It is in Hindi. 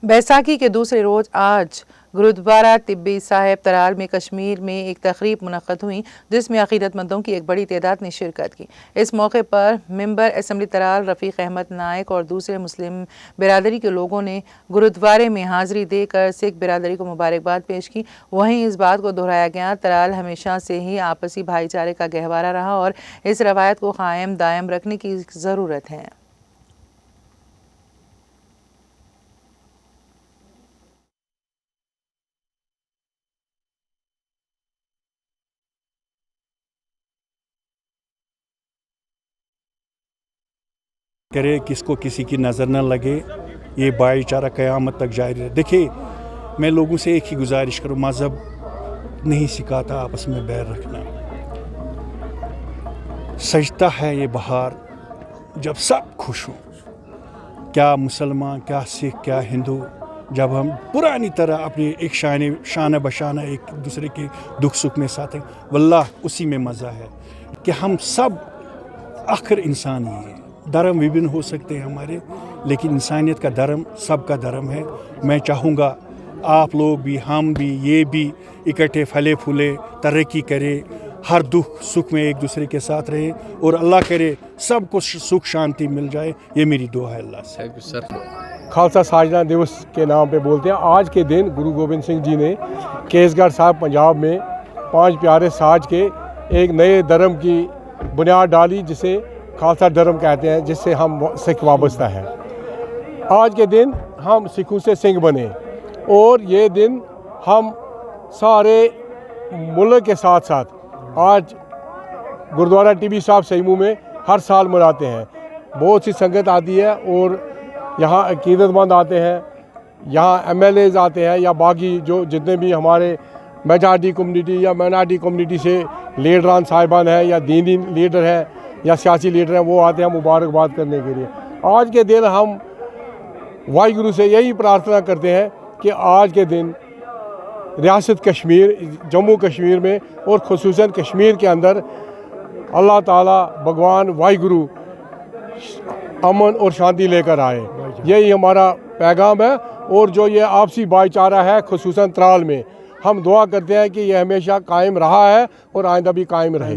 बैसाखी के दूसरे रोज़ आज गुरुद्वारा तिब्बी साहिब तराल में कश्मीर में एक तकरीब मुनक़्क़द हुई, जिसमें अक़ीदतमंदों की एक बड़ी तादाद ने शिरकत की। इस मौके पर मेंबर असम्बली तराल रफ़ीक अहमद नायक और दूसरे मुस्लिम बिरादरी के लोगों ने गुरुद्वारे में हाज़िरी देकर सिख बिरादरी को मुबारकबाद पेश की। वहीं इस बात को दोहराया गया, तराल हमेशा से ही आपसी भाईचारे का गहवारा रहा और इस रवायत को कायम दायम रखने की ज़रूरत है। करे किसको किसी की नज़र न लगे, ये भाईचारा क़यामत तक जारी रहे। देखिए, मैं लोगों से एक ही गुजारिश करूँ, मज़हब नहीं सिखाता आपस में बैर रखना। सजता है ये बहार जब सब खुश हों, क्या मुसलमान, क्या सिख, क्या हिंदू, जब हम पुरानी तरह अपनी एक शान बशाना एक दूसरे के दुख सुख में साथ हैं। वल्लाह उसी में मज़ा है कि हम सब आखिर इंसान ही हैं। धर्म विभिन्न हो सकते हैं हमारे, लेकिन इंसानियत का धर्म सबका धर्म है। मैं चाहूँगा आप लोग भी, हम भी, ये भी इकट्ठे फले फूले तरक्की करें, हर दुख सुख में एक दूसरे के साथ रहे और अल्लाह करे सबको सुख शांति मिल जाए। ये मेरी दुआ है अल्लाह से। खालसा साजना दिवस के नाम पे बोलते हैं। आज के दिन गुरु गोबिंद सिंह जी ने केसगढ़ साहब पंजाब में 5 प्यारे साज के एक नए धर्म की बुनियाद डाली, जिसे खालसा धर्म कहते हैं, जिससे हम सिख वाबस्ता है। आज के दिन हम सिखों से सिंह बने और ये दिन हम सारे मुल्क के साथ साथ आज गुरुद्वारा टिब्बी साहिब सईमू में हर साल मनाते हैं। बहुत सी संगत आती है और यहाँ अकीदतमंद आते हैं, यहाँ MLAs आते हैं या बाकी जो जितने भी हमारे मेजॉरिटी कम्युनिटी या माइनॉरिटी कम्युनिटी से लीडरान साहिबान हैं या दीनी लीडर हैं या सियासी लीडर हैं, वो आते हैं मुबारकबाद करने के लिए। आज के दिन हम वाहिगुरु से यही प्रार्थना करते हैं कि आज के दिन रियासत कश्मीर, जम्मू कश्मीर में और ख़ुसूसन कश्मीर के अंदर अल्लाह ताला भगवान वाहिगुरु अमन और शांति लेकर आए। यही हमारा पैगाम है। और जो ये आपसी भाईचारा है ख़ुसूसन तराल में, हम दुआ करते हैं कि ये हमेशा कायम रहा है और आइंदा भी कायम रहे।